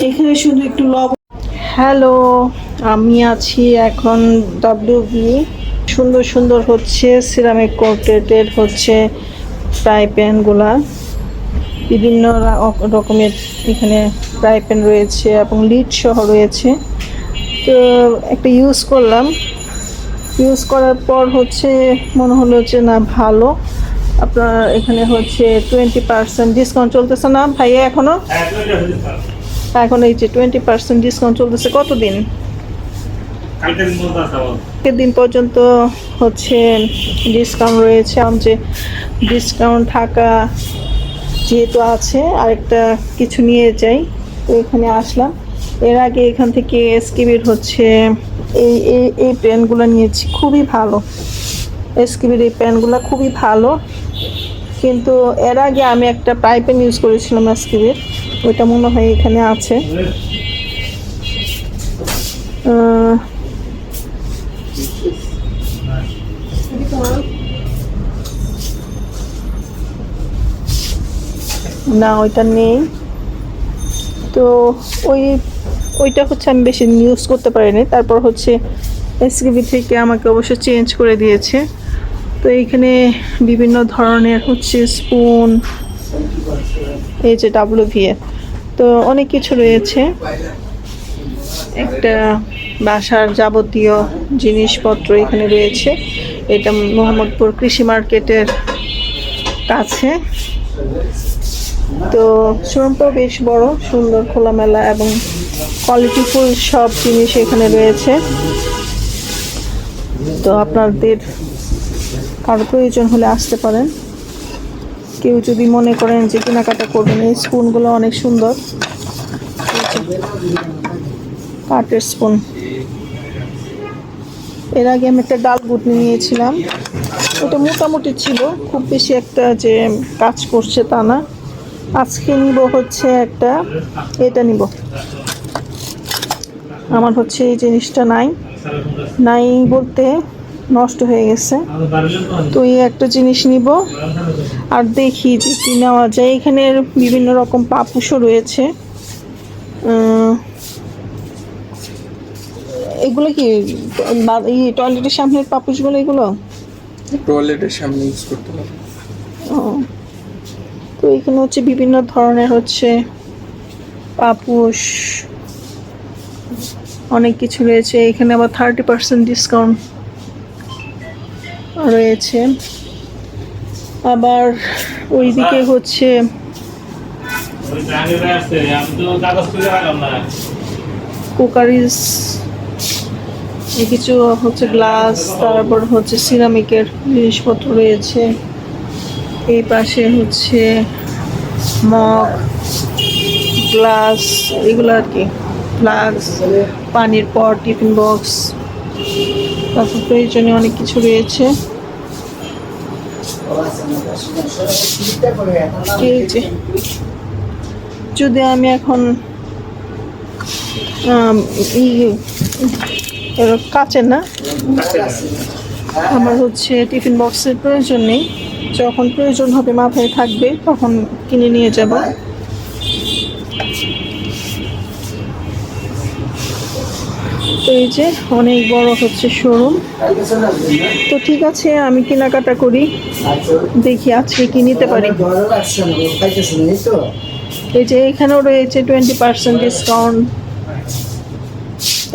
এখানে শুধু একটু লবণ। হ্যালো, আমি আছি এখন ডব্লিউবি। সুন্দর সুন্দর হচ্ছে সিরামিক কোটের হচ্ছে ফ্রাই প্যানগুলা, বিভিন্ন রকমের এখানে ফ্রাই প্যান রয়েছে এবং লিড সহ রয়েছে। তো একটা ইউজ করলাম, ইউজ করার পর হচ্ছে মনে হলো যে না ভালো। আপনার এখানে হচ্ছে 20% ডিসকাউন্ট চলতেছে না ভাইয়া এখনো? এখন এই যে 20% ডিসকাউন্ট চলতেছে। কতদিন? কালকের দিন পর্যন্ত হচ্ছে ডিসকাউন্ট রয়েছে। যে ডিসকাউন্ট থাকা যেহেতু আছে, আরেকটা কিছু নিয়ে যাই, তো এখানে আসলাম। এর আগে এখান থেকে এসকিবির হচ্ছে এই এই এই পেনগুলো নিয়েছি, খুবই ভালো। এসকিবির এই পেনগুলো খুবই ভালো, কিন্তু এর আগে আমি একটা প্রাই পেন ইউজ করেছিলাম এসকিবির, ওইটা মনে হয় এখানে আছে। না, ওইটা নেই। তো ওইটা হচ্ছে আমি বেশি ইউজ করতে পারিনি। তারপর হচ্ছে এসকিবি থেকে আমাকে অবশ্য চেঞ্জ করে দিয়েছে। তো এইখানে বিভিন্ন ধরনের হচ্ছে স্পুন, এই যে ডাব্লিউভি, তো অনেক কিছু রয়েছে। একটা বাসার যাবতীয় জিনিসপত্র এখানে রয়েছে। এটা মোহাম্মদপুর কৃষি মার্কেটের কাছে। তো শোরুমটাও বেশ বড়, সুন্দর, খোলামেলা এবং কোয়ালিটিফুল সব জিনিস এখানে রয়েছে। তো আপনাদের কারো প্রয়োজন হলে আসতে পারেন। কেউ যদি মনে করেন যে কেনাকাটা করবেন, এই স্পুনগুলো অনেক সুন্দর, কাঠের স্পুন। এর আগে আমি একটা ডাল ঘুটনি নিয়েছিলাম, ওটা মোটামুটি ছিল, খুব বেশি একটা যে কাজ করছে তা না। আজকে নিব হচ্ছে একটা, এটা নিব। আমার হচ্ছে এই জিনিসটা নাই বলতে নষ্ট হয়ে গেছে, তো এই একটা জিনিস নিব। আর দেখি যে কি নেওয়া যায়। এখানে বিভিন্ন রকম পাপুসও রয়েছে। এগুলো কি এই টয়লেটের সামনের পাপুসগুলো? এগুলো টয়লেটের সামনে ইউজ করতে হবে। তো এখানে হচ্ছে বিভিন্ন ধরনের হচ্ছে পাপুস, অনেক কিছু রয়েছে। এখানে আবার 30% ডিসকাউন্ট রয়েছে। আবার ওইদিকে হচ্ছে কুকারিজ, কিছু হচ্ছে গ্লাস, তারপর হচ্ছে সিরামিকের জিনিসপত্র রয়েছে। এই পাশে হচ্ছে মগ, গ্লাস, এগুলো আর কি, ফ্লাস্ক, পানির পট, টিফিন বক্স, তারপর প্রয়োজনীয় অনেক কিছু রয়েছে। এই যে যদি আমি এখন কাচের না, আমার হচ্ছে টিফিন বক্সের প্রয়োজন নেই। যখন প্রয়োজন হবে, মাথায় থাকবে, তখন কিনে নিয়ে যাব। তো এই যে অনেক বড় হচ্ছে শোরুম। তো ঠিক আছে, আমি কেনাকাটা করি, দেখি আজকে কি নিতে পারি। এই যে এখানেও রয়েছে 20% ডিসকাউন্ট।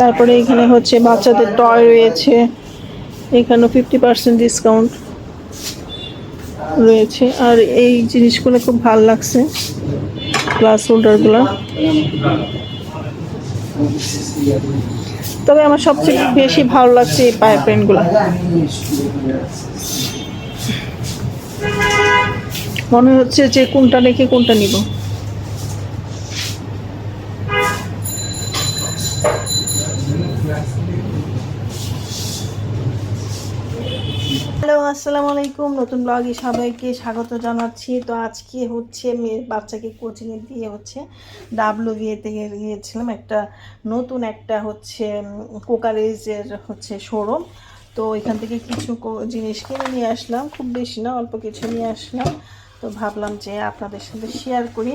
তারপরে এখানে হচ্ছে বাচ্চাদের টয় রয়েছে, এখানেও 50% ডিসকাউন্ট রয়েছে। আর এই জিনিসগুলো খুব ভালো লাগছে, গ্লাস হোল্ডারগুলো। তবে আমার সবচেয়ে বেশি ভালো লাগছে এই পায়ের পেনগুলো। মনে হচ্ছে যে কোনটা রেখে কোনটা নিব। হ্যালো, আসসালামু আলাইকুম। নতুন ব্লগে সবাইকে স্বাগত জানাচ্ছি। তো আজকে হচ্ছে মেয়ের বাচ্চাকে কোচিংয়ে দিয়ে হচ্ছে ডাব্লিউবিএতে গিয়েছিলাম। নতুন একটা হচ্ছে কুকারেজের হচ্ছে শোরুম। তো এখান থেকে কিছু জিনিস কিনে নিয়ে আসলাম, খুব বেশি না, অল্প কিছু নিয়ে আসলাম। তো ভাবলাম যে আপনাদের সাথে শেয়ার করি।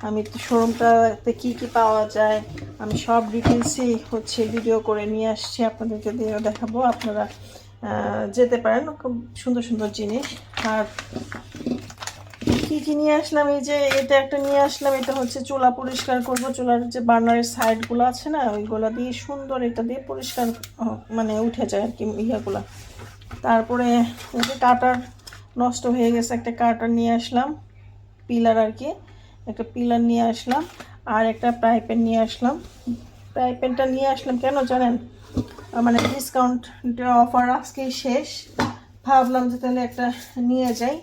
আমি তো শোরুমটাতে কী কী পাওয়া যায় আমি সব ডিটেলসই হচ্ছে ভিডিও করে নিয়ে আসছি, আপনাদেরকে দিয়ে দেখাবো। আপনারা যেতে পারেন, খুব সুন্দর সুন্দর জিনিস। আর কী নিয়ে আসলাম, এই যে এটা একটা নিয়ে আসলাম, এটা হচ্ছে চুলা পরিষ্কার করব। চুলার যে বার্নারের সাইডগুলো আছে না, ওইগুলো দিয়ে সুন্দর এটা দিয়ে পরিষ্কার মানে উঠে যায় আর কি ইয়েগুলো। তারপরে ওই যে কাটার নষ্ট হয়ে গেছে, একটা কাটার নিয়ে আসলাম, পিলার আর কি, একটা পিলার নিয়ে আসলাম। আর একটা ফ্রাই প্যান নিয়ে আসলাম। ফ্রাই প্যানটা নিয়ে আসলাম কেন জানেন, মানে ডিসকাউন্ট অফার আজকেই শেষ, ভাবলাম যে তাহলে একটা নিয়ে যাই,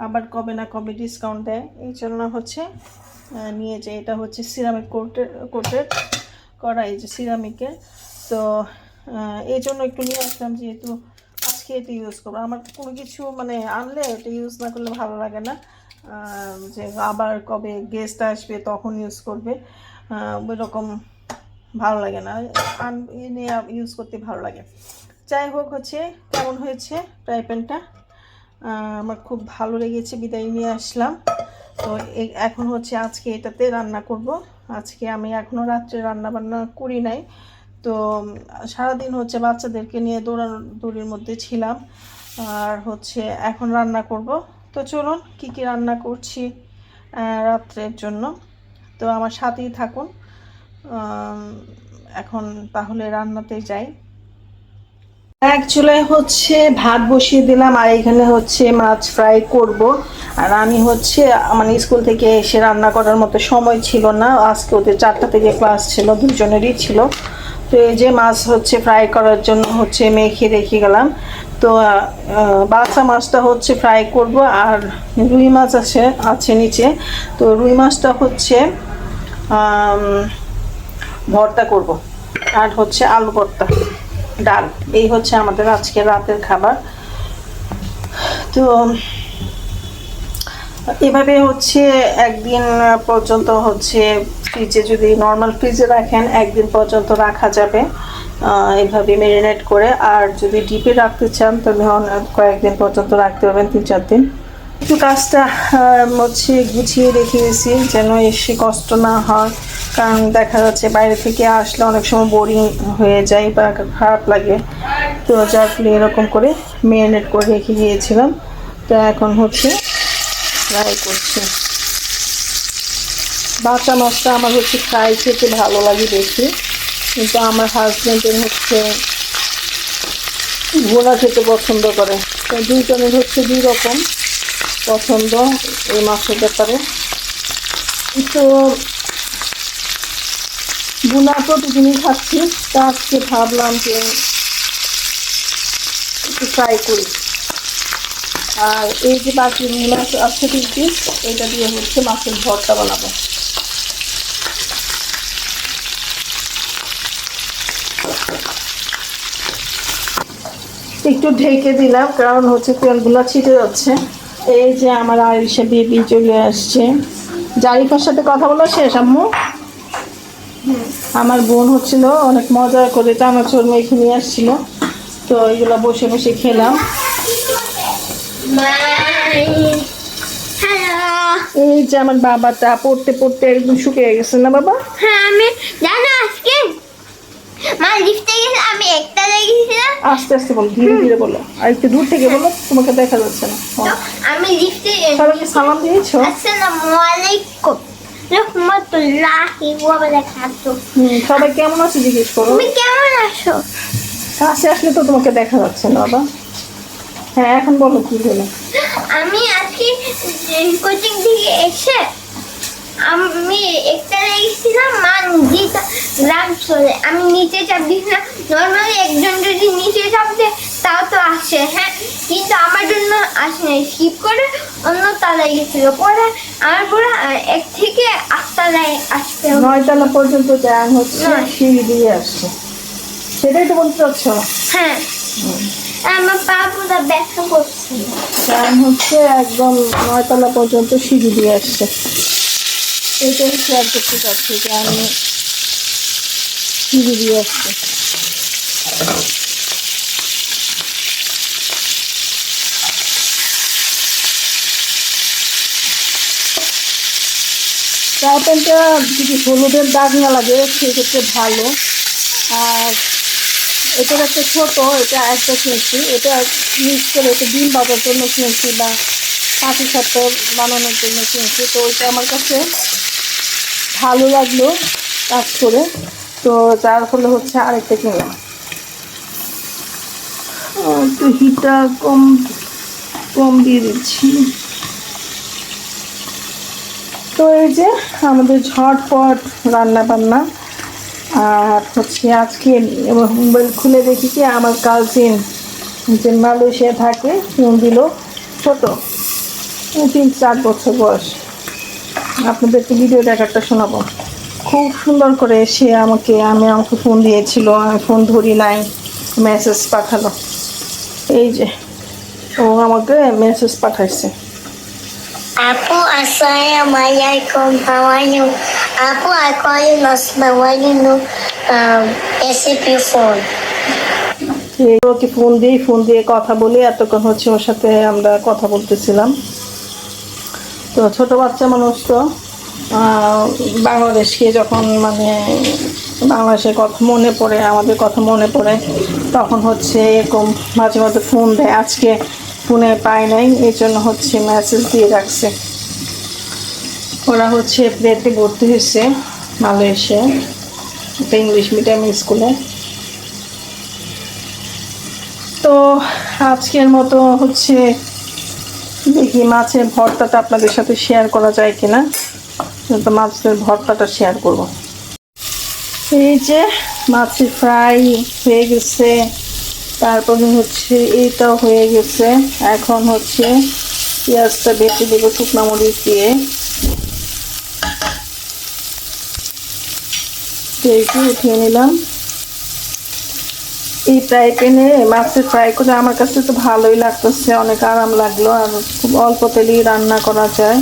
আবার কবে না কবে ডিসকাউন্ট দেয়, এই জন্য হচ্ছে নিয়ে যাই। এটা হচ্ছে সিরামিক কোটের করা, এই যে সিরামিকের। তো এই জন্য একটু নিয়ে আসলাম, যেহেতু আজকে এটা ইউজ করবো। আমার কোনো কিছু মানে আনলে এটা ইউজ না করলে ভালো লাগে না, যে আবার কবে গেস্ট আসবে তখন ইউজ করবে, ওই রকম ভালো লাগে না, এনে ইউজ করতে ভালো লাগে। যাই হোক, হচ্ছে কেমন হয়েছে ফ্রাই প্যানটা, আমার খুব ভালো লেগেছে, বিদায় নিয়ে আসলাম। তো এখন হচ্ছে আজকে এটাতে রান্না করব। আজকে আমি এখনও রাত্রে রান্না বান্না করি নাই, তো সারাদিন হচ্ছে বাচ্চাদেরকে নিয়ে দৌড়াদৌড়ির মধ্যে ছিলাম, আর হচ্ছে এখন রান্না করব। তো চলুন কি কি রান্না করছি রাত্রের জন্য, তো আমার সাথেই থাকুন। এখন তাহলে রান্নাতে যাই। এক চুলায় হচ্ছে ভাত বসিয়ে দিলাম, আর এখানে হচ্ছে মাছ ফ্রাই করব। আর আমি হচ্ছে মানে স্কুল থেকে এসে রান্না করার মতো সময় ছিল না, আজকে ওদের 4টা থেকে ক্লাস ছিল, দুজনেরই ছিল। তো এই যে মাছ হচ্ছে ফ্রাই করার জন্য হচ্ছে মেখে রেখে গেলাম। তো বাচ্চা মাছটা হচ্ছে ফ্রাই করব, আর রুই মাছ আছে নিচে, তো রুই মাছটা হচ্ছে ভর্তা করব, আর হচ্ছে আলু ভর্তা, ডাল, এই হচ্ছে আমাদের আজকে রাতের খাবার। তো এভাবে হচ্ছে একদিন পর্যন্ত হচ্ছে ফ্রিজে, যদি নর্মাল ফ্রিজে রাখেন একদিন পর্যন্ত রাখা যাবে এভাবে ম্যারিনেট করে। আর যদি ডিপে রাখতে চান তাহলে কয়েকদিন পর্যন্ত রাখতে পারবেন, 3-4 দিন। একটু কাজটা হচ্ছে গুছিয়ে রেখেছি যেন এসে কষ্ট না হয়, কারণ দেখা যাচ্ছে বাইরে থেকে আসলে অনেক সময় বোরিং হয়ে যায় বা খারাপ লাগে। তো যার ফলে এরকম করে ম্যারিনেট করে রেখে গিয়েছিলাম। তো এখন হচ্ছে ফ্রাই করছি। বাটা মাছটা আমার হচ্ছে ফ্রাই খেতে ভালো লাগে বেশি, কিন্তু আমার হাজব্যান্ডের হচ্ছে ভোনা খেতে পছন্দ করে। তো দুইজনের হচ্ছে 2 রকম পছন্দ এই মাছের ব্যাপারে। তো ভুনা প্রতিদিনই খাচ্ছি, তা আজকে ভাবলাম যে একটু ফ্রাই করি। আর এই যে বাকি রুই মাছ আছে 3 পিস, এটা দিয়ে হচ্ছে মাছের ভর্তা বানাবো। একটু ঢেকে দিলাম, কারণ হচ্ছে তেলগুলো ছিটে যাচ্ছে। এই যে আমার আরিশা বেবি চলে আসছে। জারিফার সাথে কথা বলা শেষ আম্মু? আমার বোন হচ্ছিল অনেক মজা করে চানাচুর মেখে নিয়ে আসছিল, তো এগুলো বসে বসে খেলাম। এই যে আমার বাবাটা পড়তে পড়তে একদম শুকিয়ে গেছে না বাবা? হ্যাঁ, আমি জানো আজকে মা লিফটে গেছে, আমি একটা গেছিলাম। আস্তে আস্তে বলো, ধীরে ধীরে বলো, আর একটু দূর থেকে বলো, তোমাকে দেখা যাচ্ছে না। আমি লিফটে সবাইকে সালাম দিয়েছো? আসসালামু আলাইকুম রাহমাতুল্লাহি ওয়া বারাকাতুহু। সবাই কেমন আছে জিজ্ঞেস করো। তুমি কেমন আছো? কাছে আসলে তো তোমাকে দেখা যাচ্ছে না বাবা। হ্যাঁ, এখন বলো কি হলো। আমি আজকে কোচিং থেকে এসে আমি একটা গেছিলাম, মা নিজে গ্রাম চলে, আমি নিচে চাপ দিয়েছিলাম। নর্মালি একজন যদি নিচে চাপ দেয় তাও তো আসে, হ্যাঁ, কিন্তু আমার জন্য আসে নাই, স্কিপ করে অন্য তলায় গেছিল। পরে আমার পুরো 1 থেকে 8 তলায় আসতে 9 তলা পর্যন্ত যান হচ্ছে সিঁড়ি দিয়ে আসছে, সেটাই তো বলতে চাচ্ছ? হ্যাঁ, আমার পা পুরো ব্যথা করছে। যান হচ্ছে একদম 9 তলা পর্যন্ত সিঁড়ি দিয়ে আসছে। এইটাই শেয়ার করতে চাচ্ছি যে আমি সিঁড়ি দিয়ে আসছে। ফ্রাই প্যানটা যদি হলুদের দাগ না লাগে সেক্ষেত্রে ভালো। আর এটার একটা ছোট, এটা একটা কিনছি, এটা মিক্স করে এটা ডিম বাজার জন্য কিনছি বা পাটি সাপটা বানানোর জন্য কিনছি। তো ওইটা আমার কাছে ভালো লাগলো কাজ করে, তো যার ফলে হচ্ছে আরেকটা কিনলাম। একটু হিটটা কম দিয়ে দিচ্ছি। তো এই যে আমাদের ঝটপট রান্না বান্না। আর হচ্ছে আজকে মোবাইল খুলে দেখি কি আমার কাজিন যে মালয়েশিয়া থাকে ফোন দিল, ছোট 3-4 বছর বয়স। আপনাদেরকে ভিডিও দেখাটা শোনাবো। খুব সুন্দর করে সে আমাকে ফোন দিয়েছিল, আমি ফোন ধরি নাই, মেসেজ পাঠালো। এই যে ও আমাকে মেসেজ পাঠাইছে। Apo, assalamualaikum, how are you? Apo, I call you Nasma, why you know SAP phone? Okay phone দিয়ে কথা বলে এতক্ষণ হচ্ছে ওর সাথে আমরা কথা বলতেছিলাম। তো ছোট বাচ্চা মানুষ তো বাংলাদেশকে যখন মানে বাংলাদেশের কথা মনে পড়ে, আমাদের কথা মনে পড়ে, তখন হচ্ছে এরকম মাঝে মাঝে ফোন দেয়। আজকে ফোনে পাই নাই, এই জন্য হচ্ছে মেসেজ দিয়ে রাখছে। ওরা হচ্ছে প্লেতে ভর্তি হয়েছে মালয়েশিয়া, একটা ইংলিশ মিডিয়াম স্কুলে। তো আজকের মতো হচ্ছে দেখি মাছের ভর্তাটা আপনাদের সাথে শেয়ার করা যায় কিনা। তো মাছের ভর্তাটা শেয়ার করব। এই যে মাছের ফ্রাই হয়ে গেছে, তারপরে হচ্ছে এইটাও হয়ে গেছে। এখন হচ্ছে পেঁয়াজটা বেটে দেবো শুকনো মরিচ দিয়ে। উঠিয়ে নিলাম। এই ফ্রাই প্যানে মাছের ফ্রাই করে আমার কাছে তো ভালোই লাগতেছে, অনেক আরাম লাগলো। আর খুব অল্প তেলেই রান্না করা যায়।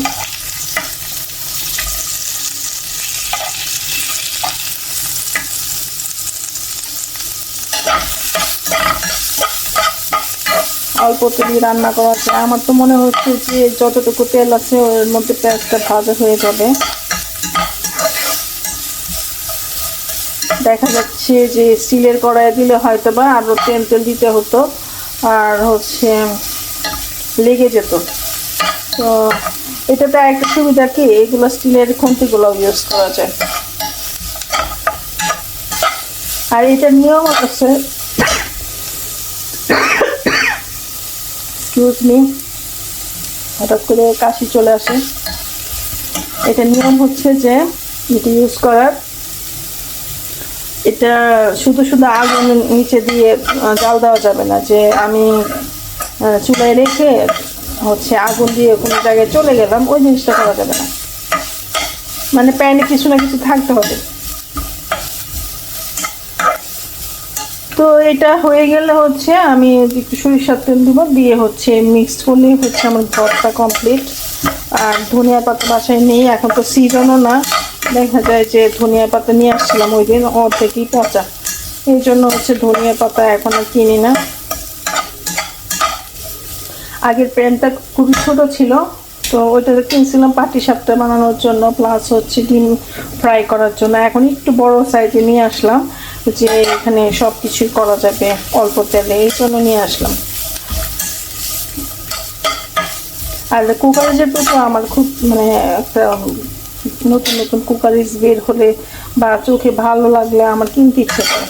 অল্প তেলেই রান্না করা যায়। আমার তো মনে হচ্ছে যে যতটুকু তেল আছে ওর মধ্যে পেঁয়াজটা ভাজা হয়ে যাবে। দেখা যাচ্ছে যে স্টিলের কড়াইয়ে দিলে হয়তো বা আরও তেল দিতে হতো, আর হচ্ছে লেগে যেত। তো এটাতে একটা সুবিধা কি, এগুলো স্টিলের খুন্তিগুলো ইউজ করা যায়। আর এটার নিয়ম আছে, এক্সকিউজ মি, হঠাৎ করে কাশি চলে আসে। এটার নিয়ম হচ্ছে যে এটা ইউজ করার, এটা শুধু আগুন নিচে দিয়ে জাল দেওয়া যাবে না, যে আমি চুলায় রেখে হচ্ছে আগুন দিয়ে কোনো জায়গায় চলে গেলাম, ওই জিনিসটা করা যাবে না। মানে প্যানে কিছু না কিছু থাকতে হবে। তো এটা হয়ে গেলে হচ্ছে আমি একটু সরিষার তেল দিব, দিয়ে হচ্ছে মিক্সড করলেই হচ্ছে আমার ভর্তা কমপ্লিট। আর ধনিয়া পাতা বাসায় নেই, এখন তো সিজনও না। দেখা যায় যে ধনিয়া পাতা নিয়ে আসছিলাম ওই দিন, অর্ধেকই পচা, এই জন্য হচ্ছে ধনিয়া পাতা এখন আর কিনি না। আগের প্যানটা খুবই ছোট ছিল, তো ওইটাতে কিনছিলাম পাটি সাপটা বানানোর জন্য, প্লাস হচ্ছে ডিম ফ্রাই করার জন্য। এখন একটু বড় সাইজে নিয়ে আসলাম, যে এখানে সব কিছুই করা যাবে অল্প তেলে, এই জন্য নিয়ে আসলাম। আর কুকারেজের প্রতি আমার খুব মানে একটা নতুন কুকারেজ বের হলে বা চোখে ভালো লাগলে আমার কিনতে ইচ্ছে করে।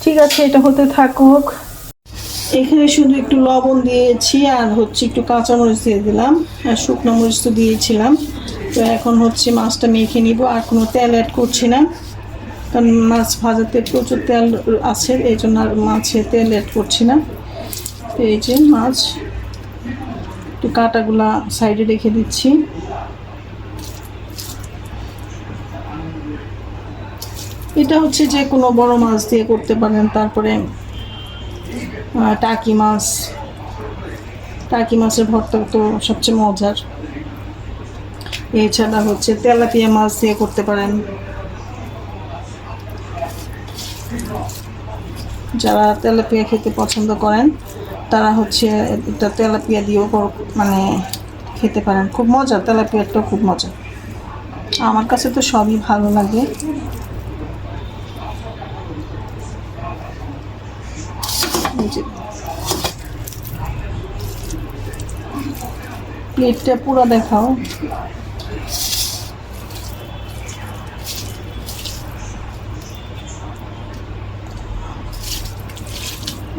ঠিক আছে, এটা হতে থাকুক। এখানে শুধু একটু লবণ দিয়েছি, আর হচ্ছে একটু কাঁচামরিচ দিয়ে দিলাম, আর শুকনো মরিচ তো দিয়েছিলাম। তো এখন হচ্ছে মাছটা মেখে নিব, আর কোনো তেল অ্যাড করছি না, কারণ মাছ ভাজাতে প্রচুর তেল আছে, এই জন্য আর মাছে তেল অ্যাড করছি না। তো এই যে মাছ, একটু কাঁটাগুলা সাইডে রেখে দিচ্ছি। এটা হচ্ছে যে কোনো বড় মাছ দিয়ে করতে পারেন। তারপরে টাকি মাছের ভর্তা তো সবচেয়ে মজার। এছাড়া হচ্ছে তেলাপিয়া মাছ দিয়ে করতে পারেন। যারা তেলাপিয়া খেতে পছন্দ করেন তারা হচ্ছে এটা তেলাপিয়া দিয়েও মানে খেতে পারেন। খুব মজা, তেলাপিয়াটাও খুব মজা। আমার কাছে তো সবই ভালো লাগে। প্লেটটা পুরো দেখাও।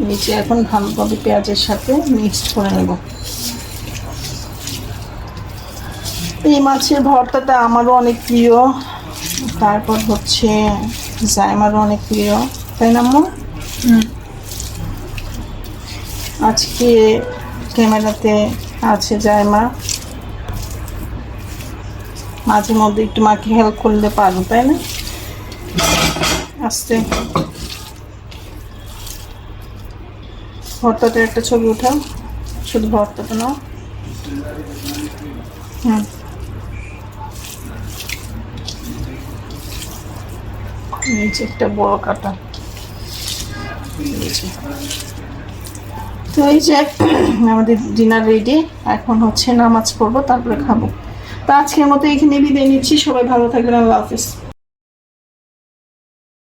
নিচে এখন ভালোভাবে পেঁয়াজের সাথে মিক্সড করে নেব। এই মাছের ভর্তাটা আমারও অনেক প্রিয়, তারপর হচ্ছে জাইমারও অনেক প্রিয়, তাই না আম্মু? আজকে ক্যামেরাতে আছে জাইমা, মাঝে মধ্যে একটু মাকে হেল্প করলে পারো, তাই না? আস্তে ভর্তাটার একটা ছবি উঠাও, শুধু ভর্তাটা নাও। নিচে একটা বড় কাটা। তো এই যে আমাদের ডিনার রেডি, এখন হচ্ছে নামাজ পড়বো, তারপরে খাবো। তো আজকের মতো এখানে বিদায় নিচ্ছি। সবাই ভালো থাকবেন, আল্লাহ হাফেজ।